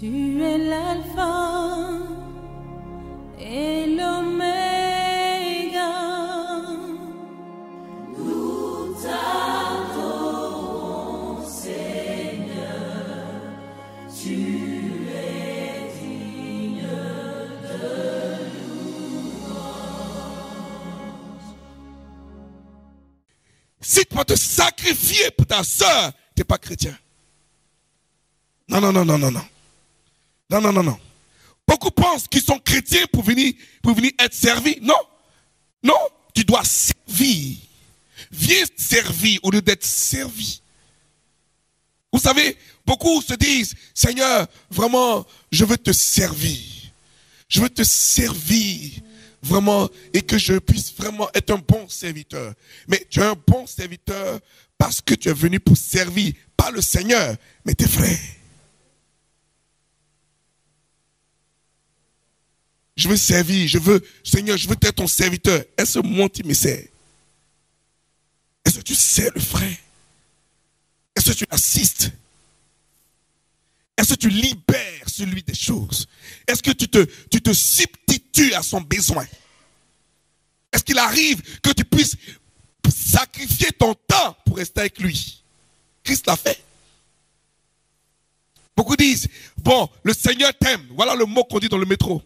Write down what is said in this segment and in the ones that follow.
Tu es l'alpha et l'oméga. Nous t'adorons, Seigneur. Tu es digne de louange. Si tu vas te sacrifier pour ta sœur, tu n'es pas chrétien. Non, non, non, non, non, non. Non, non, non, non. Beaucoup pensent qu'ils sont chrétiens pour venir être servis. Non. Non, tu dois servir. Viens servir au lieu d'être servi. Vous savez, beaucoup se disent, Seigneur, vraiment, je veux te servir. Je veux te servir, vraiment, et que je puisse vraiment être un bon serviteur. Mais tu es un bon serviteur parce que tu es venu pour servir, pas le Seigneur, mais tes frères. Je veux servir, Seigneur, je veux être ton serviteur. Est-ce que moi tu me sers? Est-ce que tu sers le frère? Est-ce que tu l'assistes? Est-ce que tu libères celui des choses? Est-ce que tu te substitues à son besoin? Est-ce qu'il arrive que tu puisses sacrifier ton temps pour rester avec lui? Christ l'a fait. Beaucoup disent, bon, le Seigneur t'aime. Voilà le mot qu'on dit dans le métro.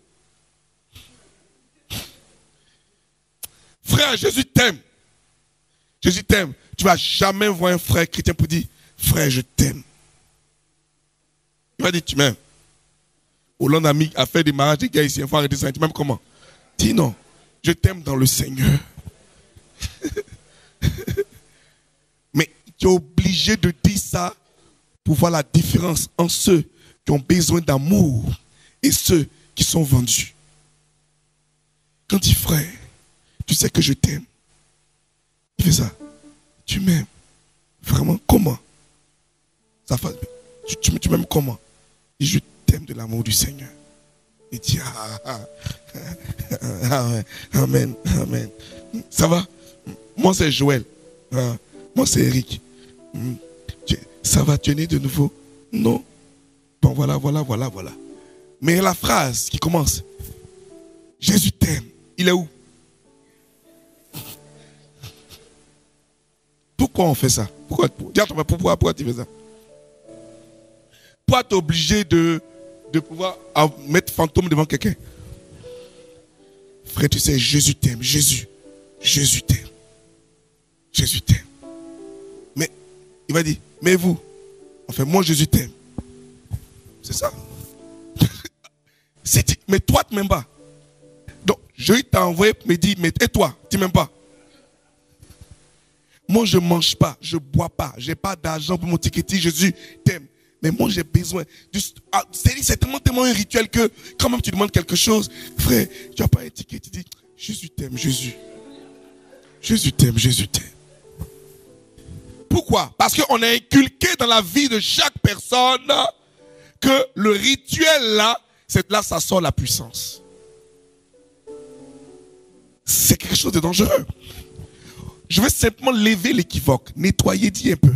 Frère, Jésus t'aime. Jésus t'aime. Tu ne vas jamais voir un frère chrétien pour dire, frère, je t'aime. Il va dire, tu m'aimes. Hollande a fait des mariages des gars ici, il faut arrêter ça. Tu m'aimes comment? Dis non, je t'aime dans le Seigneur. Mais tu es obligé de dire ça pour voir la différence entre ceux qui ont besoin d'amour et ceux qui sont vendus. Quand tu dis, frère, tu sais que je t'aime. Tu fais ça. Tu m'aimes. Vraiment, comment? Ça fait, tu m'aimes comment? Et je t'aime de l'amour du Seigneur. Et dis, amen, amen. Ça va? Moi, c'est Joël. Moi, c'est Eric. Ça va, tu es né de nouveau? Non. Bon, voilà. Mais la phrase qui commence, Jésus t'aime. Il est où? Pourquoi on fait ça? Pourquoi tu fais ça? Pourquoi tu es obligé de pouvoir mettre fantôme devant quelqu'un? Frère, tu sais, Jésus t'aime. Jésus t'aime. Jésus t'aime. Mais, il va dire, mais vous, enfin, moi, Jésus t'aime. C'est ça. Mais toi, tu ne m'aimes pas. Donc, Jésus t'a envoyé pour me dire, mais et toi, tu ne m'aimes pas? Moi, je ne mange pas, je ne bois pas, je n'ai pas d'argent pour mon ticket. Jésus t'aime. Mais moi, j'ai besoin. C'est tellement un rituel que quand même tu demandes quelque chose, frère, tu n'as pas un ticket, tu dis, Jésus t'aime, Jésus. Jésus t'aime, Jésus t'aime. Pourquoi? Parce qu'on a inculqué dans la vie de chaque personne que le rituel là, c'est là ça sort la puissance. C'est quelque chose de dangereux. Je vais simplement lever l'équivoque, nettoyer, dis un peu.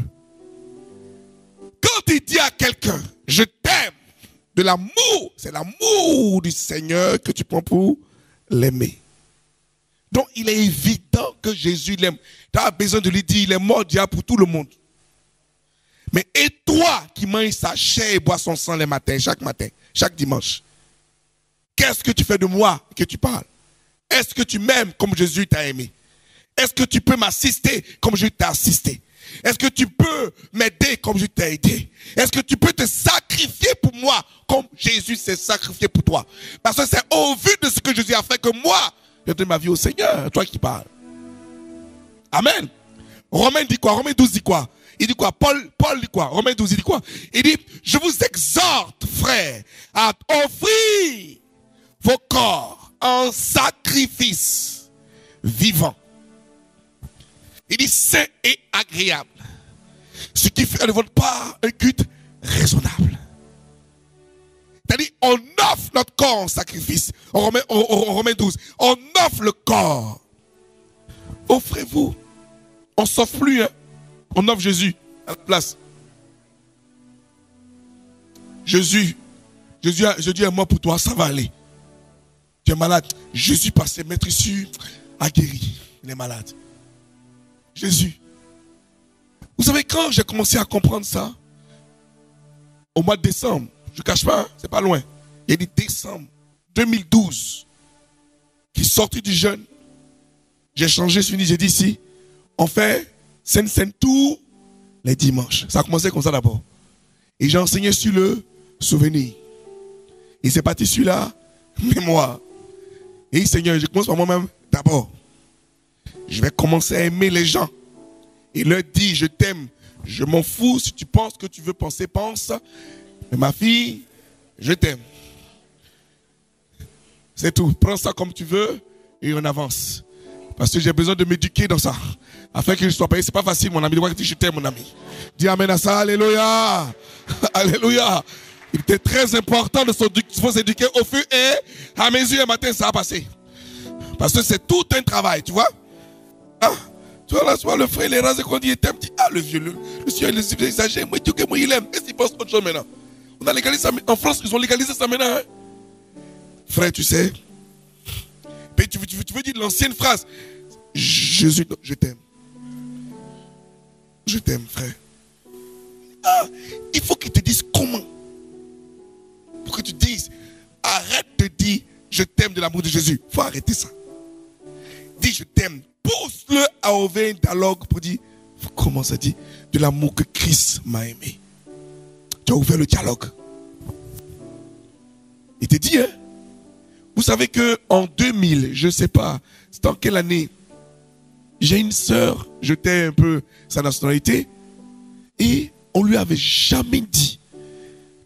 Quand tu dis à quelqu'un, je t'aime, de l'amour, c'est l'amour du Seigneur que tu prends pour l'aimer. Donc il est évident que Jésus l'aime. Tu as besoin de lui dire, il est mort déjà pour tout le monde. Mais et toi qui manges sa chair et bois son sang les matins, chaque dimanche, qu'est-ce que tu fais de moi que tu parles? Est-ce que tu m'aimes comme Jésus t'a aimé? Est-ce que tu peux m'assister comme je t'ai assisté? Est-ce que tu peux m'aider comme je t'ai aidé? Est-ce que tu peux te sacrifier pour moi comme Jésus s'est sacrifié pour toi? Parce que c'est au vu de ce que Jésus a fait que moi, je donne ma vie au Seigneur. Toi qui parles. Amen. Romains dit quoi? Romains 12 dit quoi? Il dit quoi? Paul dit quoi? Romains 12 il dit quoi? Il dit, je vous exhorte, frères, à offrir vos corps en sacrifice vivant. Il dit saint et agréable. Ce qui fait de votre part un culte raisonnable. C'est-à-dire, on offre notre corps en sacrifice. En Romains 12, on offre le corps. Offrez-vous. On ne s'offre plus, hein. On offre Jésus à la place. Jésus Jésus est mort pour toi, ça va aller. Tu es malade. Jésus passé, maître Issu a guéri. Il est malade. Jésus. Vous savez, quand j'ai commencé à comprendre ça, au mois de décembre, je ne cache pas, hein, c'est pas loin. Il y a dit décembre 2012, qui est sorti du jeûne. J'ai changé, j'ai dit ici, on fait Sainte tous les dimanches. Ça a commencé comme ça d'abord. Et j'ai enseigné sur le souvenir. Et c'est parti sur la mémoire. Et Seigneur, je commence par moi-même d'abord. Je vais commencer à aimer les gens. Et leur dire, je t'aime. Je m'en fous. Si tu penses que tu veux penser, pense. Mais ma fille, je t'aime. C'est tout. Prends ça comme tu veux et on avance. Parce que j'ai besoin de m'éduquer dans ça. Afin que je sois payé. C'est pas facile, mon ami. De voir que je t'aime, mon ami. Dis amen à ça. Alléluia. Alléluia. Il était très important de s'éduquer au fur et à mesure. Un matin, ça a passé. Parce que c'est tout un travail, tu vois. Ah, tu vois là, soit le frère, les rases, qu'on dit, il t'aime, dit, ah, le vieux, le Seigneur, il exagère, moi, il aime. Qu'est-ce qu'il pense autre chose maintenant? On a légalisé ça, en France, ils ont légalisé ça maintenant. Hein? Frère, tu sais, mais tu veux dire l'ancienne phrase, Jésus, je t'aime. Je t'aime, frère. Ah, il faut qu'il te dise comment. Pour que tu dises, arrête de dire, je t'aime de l'amour de Jésus. Il faut arrêter ça. Dis, je t'aime. Pousse-le à ouvrir un dialogue pour dire, comment ça dit, de l'amour que Christ m'a aimé. Tu as ouvert le dialogue. Il te dit, hein. Vous savez qu'en 2000, je ne sais pas, c'est en quelle année, j'ai une sœur, je tais un peu sa nationalité, et on lui avait jamais dit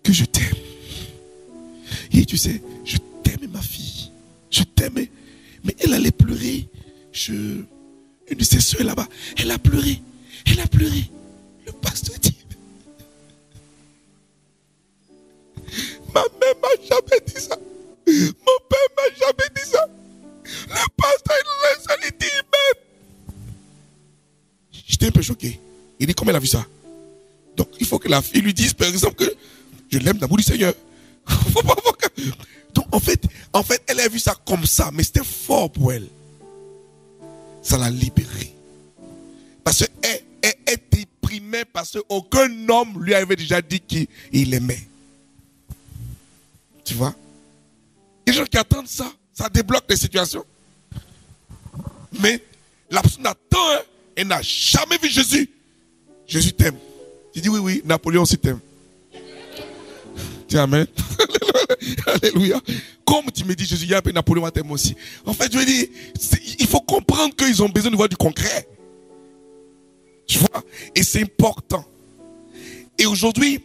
que je t'aime. Et tu sais, je t'aime ma fille, je t'aime, mais elle allait pleurer. Une de ses soeurs là-bas, elle a pleuré. Le pasteur dit, ma mère m'a jamais dit ça. Mon père m'a jamais dit ça. Le pasteur, il dit même. J'étais un peu choqué. Il dit, comment elle a vu ça? Donc, il faut que la fille lui dise, par exemple, que je l'aime d'amour du Seigneur. Donc, en fait, elle a vu ça comme ça, mais c'était fort pour elle. Ça l'a libérée. Parce qu'elle est déprimée parce qu'aucun homme lui avait déjà dit qu'il l'aimait. Tu vois? Les gens qui attendent ça, ça débloque les situations. Mais la personne attend, hein, elle n'a jamais vu Jésus. Jésus t'aime. Tu dis oui, Napoléon aussi t'aime. Dis amen. Alléluia. Comme tu me dis Jésus, il y a un peu Napoléon t'aime aussi. En fait, je veux dire, il faut comprendre qu'ils ont besoin de voir du concret. Tu vois? Et c'est important. Et aujourd'hui,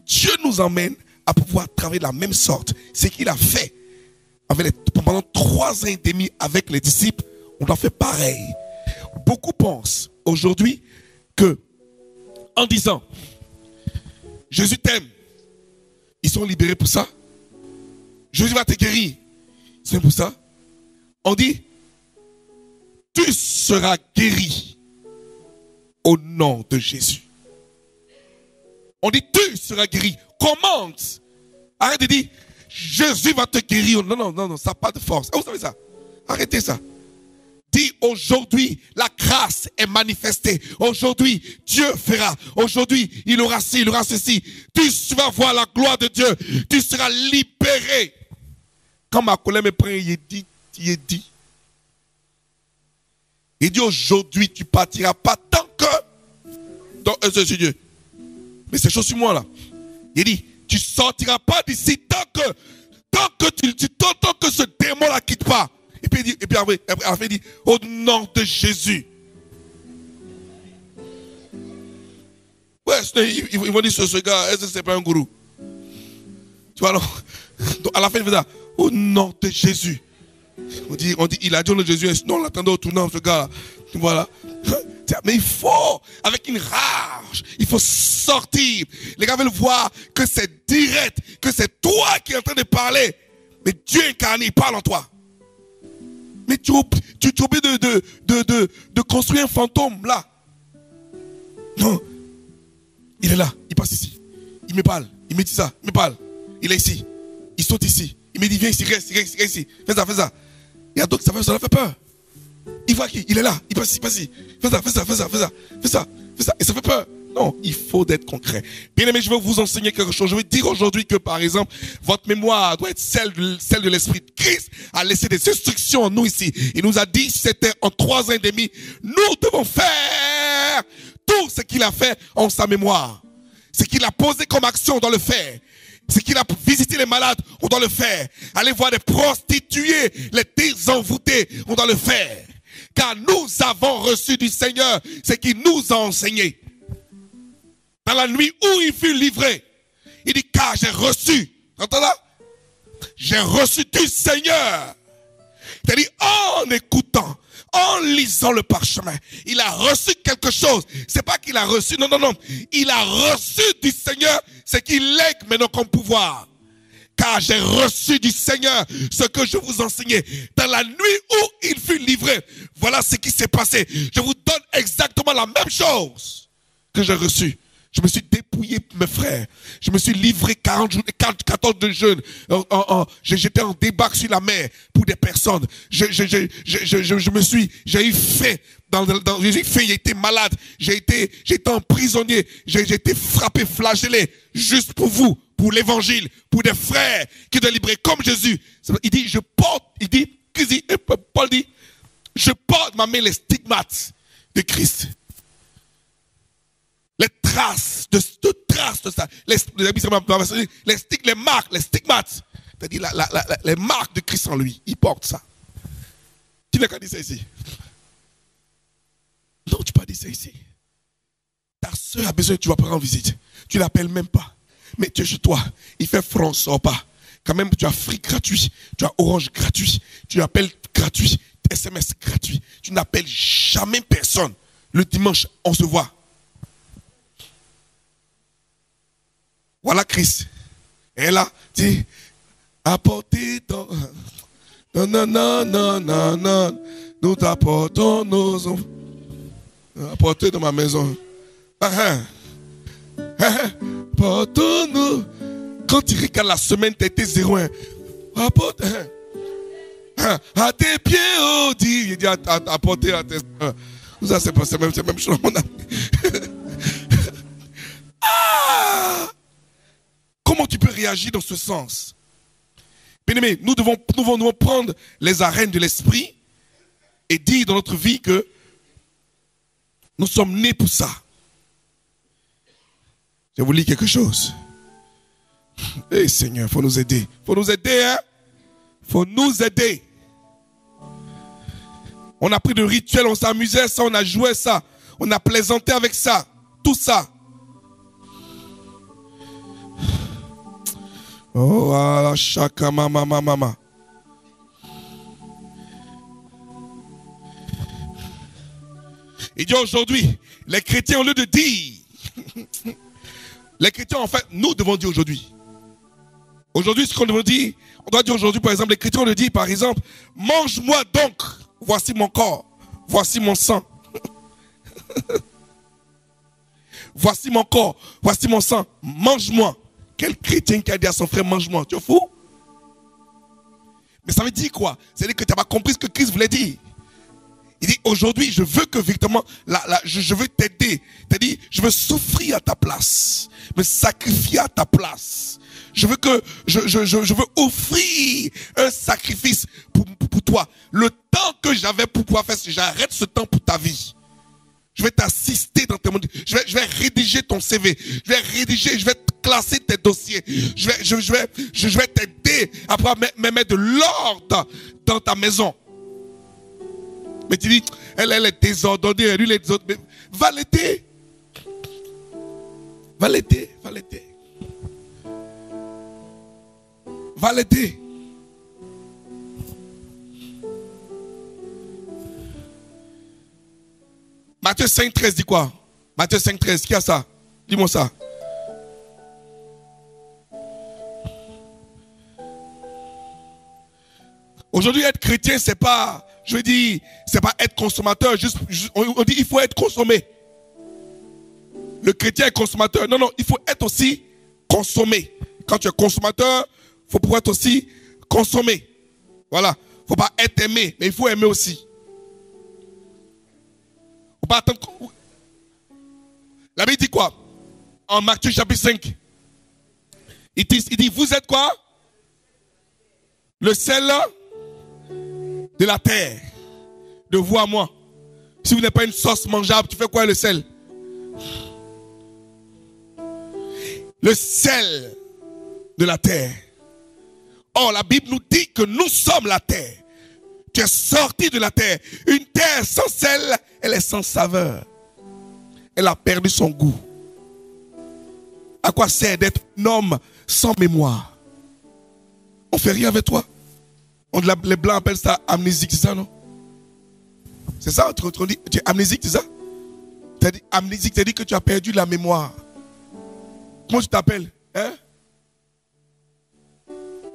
Dieu nous emmène à pouvoir travailler de la même sorte. C'est ce qu'il a fait pendant 3 ans et demi avec les disciples. On doit faire pareil. Beaucoup pensent aujourd'hui que en disant Jésus t'aime, ils sont libérés pour ça. Jésus va te guérir, c'est pour ça. On dit tu seras guéri au nom de Jésus. On dit tu seras guéri. Commence. Arrête de dire Jésus va te guérir. Non, ça n'a pas de force. Vous savez ça? Arrêtez ça. Dis aujourd'hui, la grâce est manifestée. Aujourd'hui, Dieu fera. Aujourd'hui, il aura ci, il aura ceci. Tu vas voir la gloire de Dieu. Tu seras libéré. Quand ma collègue me prend, il dit. Il dit aujourd'hui, tu partiras pas tant que... Donc, c'est Dieu. Mais c'est chaud sur moi là. Il dit, tu sortiras pas d'ici tant que ce démon là quitte pas. Et puis après, il dit, au nom de Jésus. Ouais, ils vont dire ce gars, est-ce que c'est pas un gourou? Tu vois, alors, donc à la fin, il fait ça, au nom de Jésus. On dit, il a dit au nom de Jésus, sinon on l'attendait au tournant, ce gars. Voilà. Mais il faut, avec une rage, il faut sortir. Les gars veulent voir que c'est direct, que c'est toi qui es en train de parler. Mais Dieu incarné, il parle en toi. Mais tu es obligé de construire un fantôme là. Non. Il est là, il passe ici. Il me parle, il me dit ça, il me parle. Il est ici. il saute ici. Il me dit, viens ici, reste ici. Fais ça, fais ça. Il y a d'autres, ça leur fait peur. Il voit qu'il est là, il passe ici. Fais ça. Et ça fait peur. Non, il faut être concret. Bien aimé, je vais vous enseigner quelque chose. Je vais dire aujourd'hui que, par exemple, votre mémoire doit être celle de l'Esprit. Christ a laissé des instructions en nous ici. Il nous a dit, c'était en 3 ans et demi, nous devons faire tout ce qu'il a fait en sa mémoire. Ce qu'il a posé comme action, on doit le faire. Ce qu'il a visité les malades, on doit le faire. Aller voir des prostituées, les désenvoûtés, on doit le faire. Car nous avons reçu du Seigneur ce qu'il nous a enseigné. Dans la nuit où il fut livré, il dit, car j'ai reçu, entends là? J'ai reçu du Seigneur. C'est-à-dire, en écoutant, en lisant le parchemin, il a reçu quelque chose. C'est pas qu'il a reçu, non. Il a reçu du Seigneur ce qu'il lègue maintenant comme pouvoir. Car j'ai reçu du Seigneur ce que je vous enseignais. Dans la nuit où il fut livré, voilà ce qui s'est passé. Je vous donne exactement la même chose que j'ai reçu. Je me suis dépouillé, mes frères. Je me suis livré 14 de jeûne. J'étais en débarque sur la mer pour des personnes. J'ai eu faim. J'ai eu faim, j'ai été malade. J'ai été emprisonné. J'ai été frappé, flagellé. Juste pour vous, pour l'évangile, pour des frères qui doivent libérer comme Jésus. Il dit, Paul dit, je porte ma main les stigmates de Christ. Les traces de ça, les marques, les stigmates, c'est-à-dire les marques de Christ en lui, il porte ça. Qui n'a qu'à dire ça ici? Non, tu peux pas dire ça ici. Ta soeur a besoin que tu vas prendre en visite. Tu ne l'appelles même pas. Mais tu es chez toi, il fait franc, sort pas. Quand même, tu as Free gratuit, tu as Orange gratuit, tu appelles gratuit, SMS gratuit. Tu n'appelles jamais personne. Le dimanche, on se voit. Voilà Christ. Et là, dit, apportez ton... Non. Nous t'apportons nos enfants. Apportez dans ma maison. Apportons-nous. Quand tu regardes la semaine, tu étais 0-1. Apporte. À tes pieds, oh, dit. Il dit, apportez à tes... Ça, c'est pas même chose, mon ami. Comment tu peux réagir dans ce sens? Bien-aimé, nous devons prendre les arènes de l'esprit et dire dans notre vie que nous sommes nés pour ça. Je vous lis quelque chose. Eh Seigneur, il faut nous aider. Il faut nous aider, hein? Il faut nous aider. On a pris de rituels, on s'amusait ça, on a joué ça, on a plaisanté avec ça, tout ça. Oh, voilà, chaka mama. Il dit aujourd'hui, les chrétiens, au lieu de dire, les chrétiens, en fait, nous devons dire aujourd'hui. Aujourd'hui, ce qu'on doit dire, on doit dire aujourd'hui, par exemple, les chrétiens, on le dit, par exemple, mange-moi donc, voici mon corps, voici mon sang. Voici mon corps, voici mon sang, mange-moi. Quel chrétien qui a dit à son frère, mange-moi, tu es fou? Mais ça veut dire quoi? C'est-à-dire que tu n'as pas compris ce que Christ voulait dire. Il dit, aujourd'hui, je veux que véritablement, je veux t'aider. C'est-à-dire, je veux souffrir à ta place, me sacrifier à ta place. Je veux offrir un sacrifice pour toi. Le temps que j'avais pour pouvoir faire, j'arrête ce temps pour ta vie. Je vais t'assister dans tes mondes. Je vais rédiger ton CV. Je vais classer tes dossiers. Je vais t'aider à pouvoir mettre de l'ordre dans ta maison. Mais tu dis, elle est désordonnée, lui, les autres. Mais va l'aider. Va l'aider. Matthieu 5,13 dit quoi? Matthieu 5,13, qui a ça? Dis-moi ça. Aujourd'hui, être chrétien, c'est pas, je veux dire, c'est pas être consommateur. On dit il faut être consommé. Le chrétien est consommateur. Non, il faut être aussi consommé. Quand tu es consommateur, faut pouvoir être aussi consommé. Voilà. Faut pas être aimé, mais il faut aimer aussi. Faut pas attendre. La Bible dit quoi? En Matthieu chapitre 5. Il dit, vous êtes quoi? Le sel de la terre. De vous à moi. Si vous n'êtes pas une sauce mangeable, tu fais quoi le sel? Le sel de la terre. Or, la Bible nous dit que nous sommes la terre. Tu es sorti de la terre. Une terre sans sel, elle est sans saveur. Elle a perdu son goût. À quoi sert d'être un homme sans mémoire? On fait rien avec toi. Les blancs appellent ça amnésique, c'est ça, non? C'est ça, on dit, tu es amnésique, c'est ça? Tu as dit amnésique, c'est-à-dire que tu as perdu la mémoire. Comment tu t'appelles? Hein?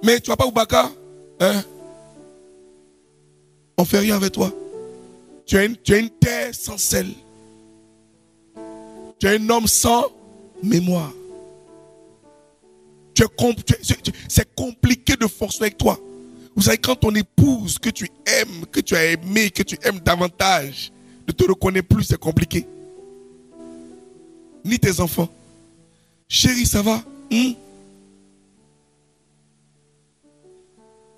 Mais tu vas pas au Baka? Hein? On fait rien avec toi. Tu as une terre sans sel. Tu es un homme sans mémoire. C'est compliqué de fonctionner avec toi. Vous savez, quand ton épouse que tu aimes, que tu as aimé, que tu aimes davantage, ne te reconnaît plus, c'est compliqué. Ni tes enfants. Chérie, ça va?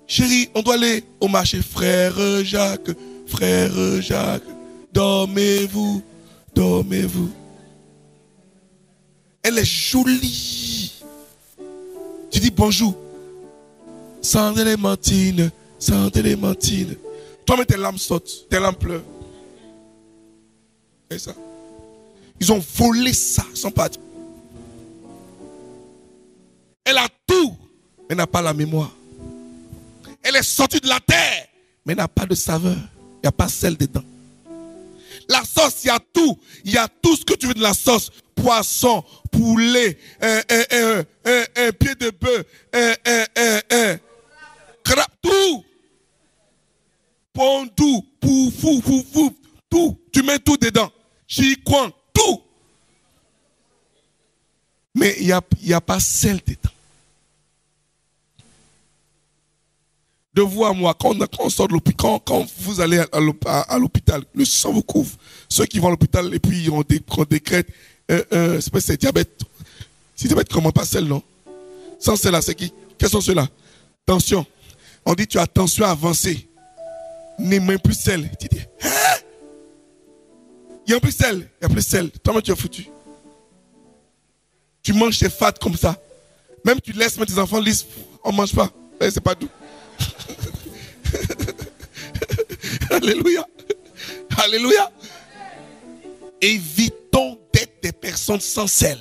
Chérie, on doit aller au marché. Frère Jacques, dormez-vous, dormez-vous. Elle est jolie. Tu dis bonjour. Sans élémentine, sans élémentine. Toi-même, tes larmes sautent, tes larmes pleurent. C'est ça. Ils ont volé ça, ils sont partis. Elle a tout, mais n'a pas la mémoire. Elle est sortie de la terre, mais n'a pas de saveur. Il n'y a pas sel dedans. La sauce, il y a tout. Il y a tout ce que tu veux de la sauce. Poisson, poulet, un pied de bœuf, tout. Pondou, poufou, tout. Tu mets tout dedans. Chicoin, tout. Mais il n'y a pas sel dedans. De vous à moi, quand on sort de l'hôpital, quand vous allez à l'hôpital, le sang vous couvre. Ceux qui vont à l'hôpital et puis on décrète, c'est diabète. C'est diabète, comment pas sel, non? Sans sel là, c'est qui? Quels sont ceux-là? Tension. On dit tu as tension avancée. N'est même plus sel. Tu dis, hein? Il n'y a plus sel. Il n'y a plus sel. Toi-même, tu es foutu. Tu manges tes fat comme ça. Même tu laisses tes enfants lisent, on ne mange pas. C'est pas doux. Alléluia. Alléluia. Évitons d'être des personnes sans sel.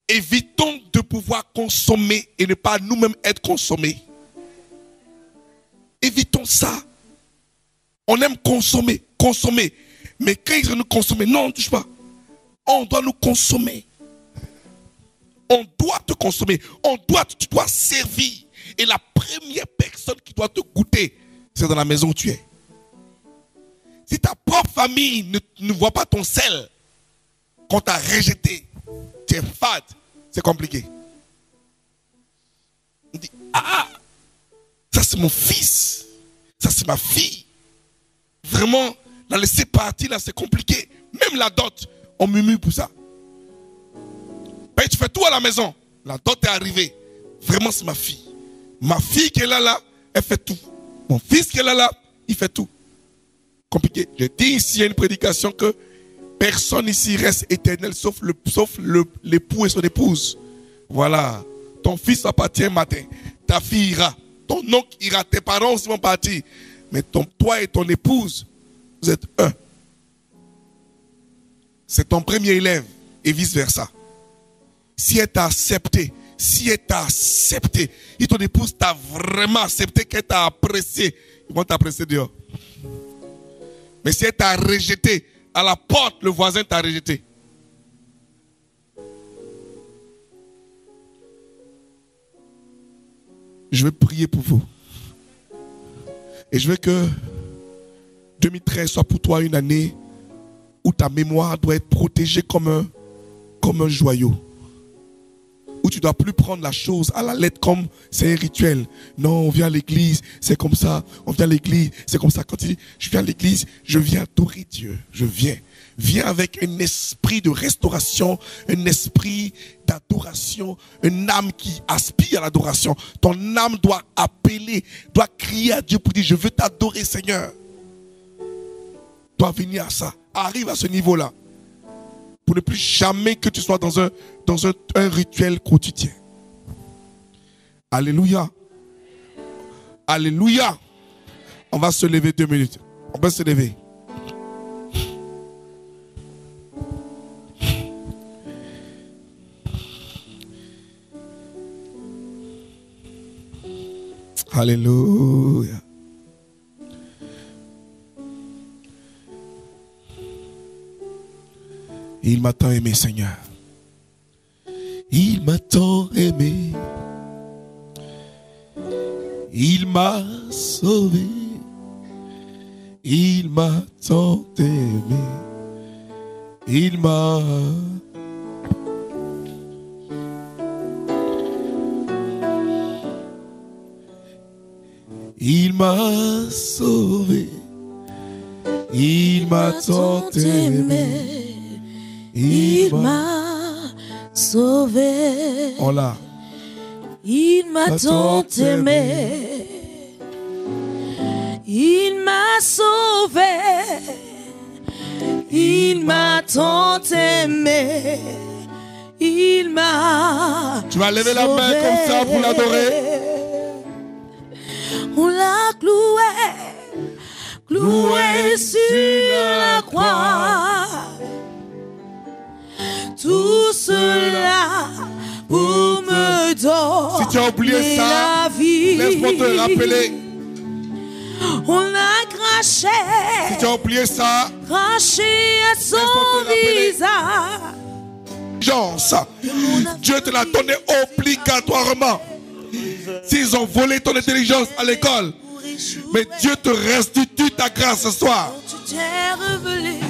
Évitons de pouvoir consommer et ne pas nous-mêmes être consommés. Évitons ça. On aime consommer. Mais quand ils nous consommer, non, on ne touche pas. On doit nous consommer. On doit te consommer. Tu dois servir. Et la première personne qui doit te goûter, c'est dans la maison où tu es. Si ta propre famille ne voit pas ton sel, qu'on t'a rejeté, tu es fade, c'est compliqué. On dit, ça c'est mon fils, ça c'est ma fille. Vraiment, la laisser partir là, c'est compliqué. Même la dot, on murmure pour ça. Ben, tu fais tout à la maison. La dot est arrivée. Vraiment, c'est ma fille. Ma fille qui est là, elle fait tout. Mon fils qui est là, il fait tout. Compliqué. Je dis ici, il y a une prédication que personne ici reste éternel sauf l'époux et son épouse. Voilà. Ton fils va partir un matin. Ta fille ira. Ton oncle ira. Tes parents aussi vont partir. Mais toi et ton épouse, vous êtes un. C'est ton premier élève et vice versa. Si elle t'a accepté, si ton épouse t'a vraiment accepté, qu'elle t'a apprécié, ils vont t'apprécier dehors. Mais si elle t'a rejeté, à la porte, le voisin t'a rejeté. Je vais prier pour vous. Et je veux que 2013 soit pour toi une année où ta mémoire doit être protégée comme un joyau. Où où tu ne dois plus prendre la chose à la lettre comme c'est un rituel. Non, on vient à l'église, c'est comme ça. On vient à l'église, c'est comme ça. Quand tu dis, je viens à l'église, je viens adorer Dieu. Je viens. Viens avec un esprit de restauration, un esprit d'adoration, une âme qui aspire à l'adoration. Ton âme doit appeler, doit crier à Dieu pour dire, je veux t'adorer Seigneur. Doit venir à ça. Arrive à ce niveau-là. Pour ne plus jamais que tu sois dans un rituel quotidien. Alléluia. Alléluia. On va se lever 2 minutes. On va se lever. Alléluia. Il m'a tant aimé, Seigneur. Il m'a tant aimé. Il m'a sauvé. Il m'a tant aimé. Il m'a... Il m'a sauvé. Il m'a tant aimé. Il m'a sauvé. On l'a. Il m'a tant aimé. Il m'a sauvé. Il m'a tant aimé. Il m'a... Tu vas lever la main comme ça pour l'adorer. On l'a cloué sur la croix. Tout cela pour me donner si tu as oublié ça, la vie. laisse-moi te rappeler. On a craché. Si tu as oublié ça, craché à son visage. Dieu te l'a donné obligatoirement. S'ils ont volé ton intelligence à l'école, mais Dieu te restitue ta grâce ce soir. Tu t'es révélé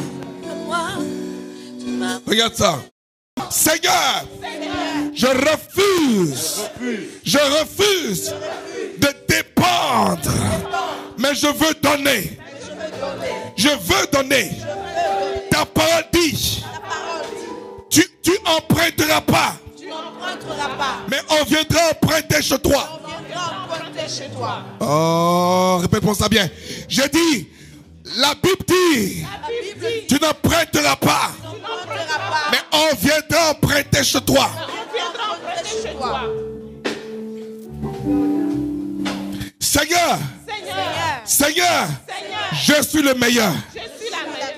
à moi. Regarde ça. Seigneur, je refuse de dépendre, mais je veux donner. Je veux donner. Ta parole dit, tu emprunteras pas, mais on viendra emprunter chez toi. Oh, répète-moi ça bien. J'ai dit, la Bible dit, tu n'emprunteras pas, mais on viendra emprunter chez toi. Seigneur, je suis le meilleur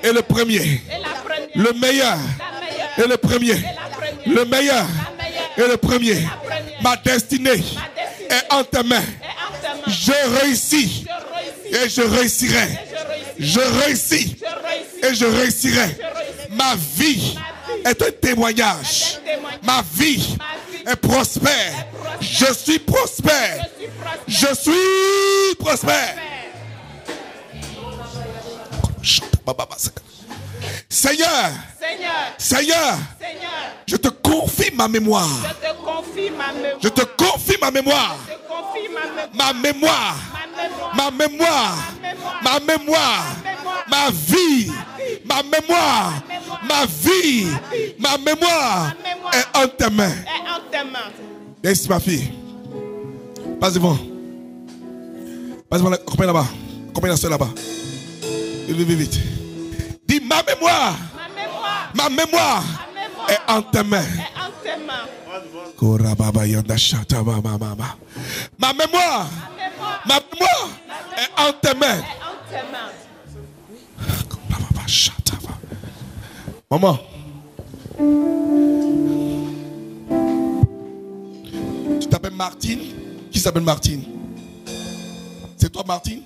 et le premier. Le meilleur et le premier. Le meilleur et le premier. Ma destinée est en tes mains. Je réussis et je réussirai. Je réussis et je réussirai. Ma vie est un témoignage. Ma vie est prospère. Je suis prospère. Je suis prospère. Seigneur, je te confie ma mémoire. Je te confie ma mémoire. Ma mémoire. Ma mémoire. Ma mémoire. Ma vie. Ma mémoire. Ma vie. Ma mémoire est en tes mains. Laisse ma fille. Passe devant. Passe devant. Combien là-bas? Combien la soeur là-bas? Vite, vite. Dis ma mémoire. Ma mémoire est en tes mains. Ma mémoire est en tes mains. Maman. Tu t'appelles Martine? Qui s'appelle Martine? C'est toi Martine?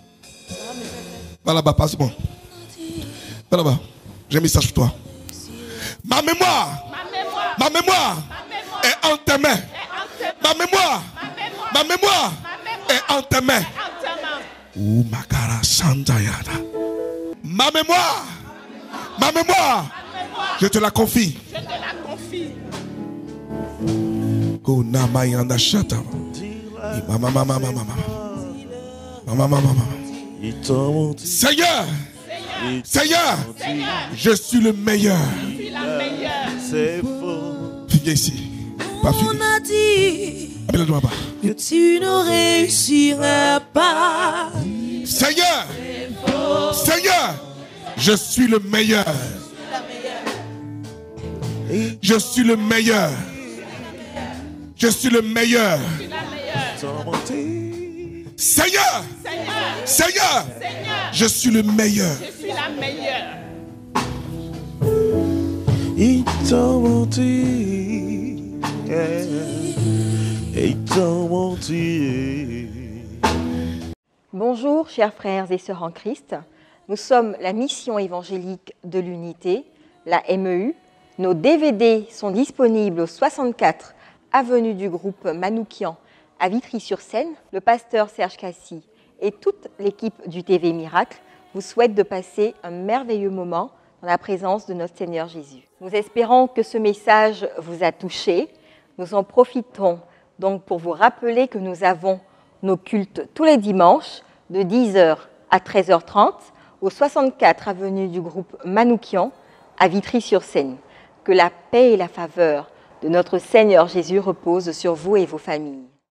Va là-bas, passe-moi. Va là-bas. J'ai un message pour toi. Ma mémoire est en tes mains. Ma mémoire est en tes mains. Ma mémoire, je te la confie. Kona mayanda shata. Mama. Seigneur, Seigneur, je suis le meilleur. C'est faux. Viens ici. Pas fini. On a dit Appelle-le-moi pas. que tu ne réussirais pas. Seigneur, Seigneur, je suis le meilleur. Je suis le meilleur. Je suis le meilleur. Seigneur, Seigneur, je suis le meilleur. Je suis la meilleure. Ils t'ont menti. Ils t'ont menti. Bonjour chers frères et sœurs en Christ, nous sommes la mission évangélique de l'unité, la MEU. Nos DVD sont disponibles au 64 avenue du groupe Manoukian à Vitry-sur-Seine. Le pasteur Serge Cassi et toute l'équipe du TV Miracle vous souhaitent de passer un merveilleux moment dans la présence de notre Seigneur Jésus. Nous espérons que ce message vous a touché. Nous en profitons donc pour vous rappeler que nous avons nos cultes tous les dimanches de 10h à 13h30 au 64 avenue du groupe Manoukian à Vitry-sur-Seine. Que la paix et la faveur de notre Seigneur Jésus reposent sur vous et vos familles.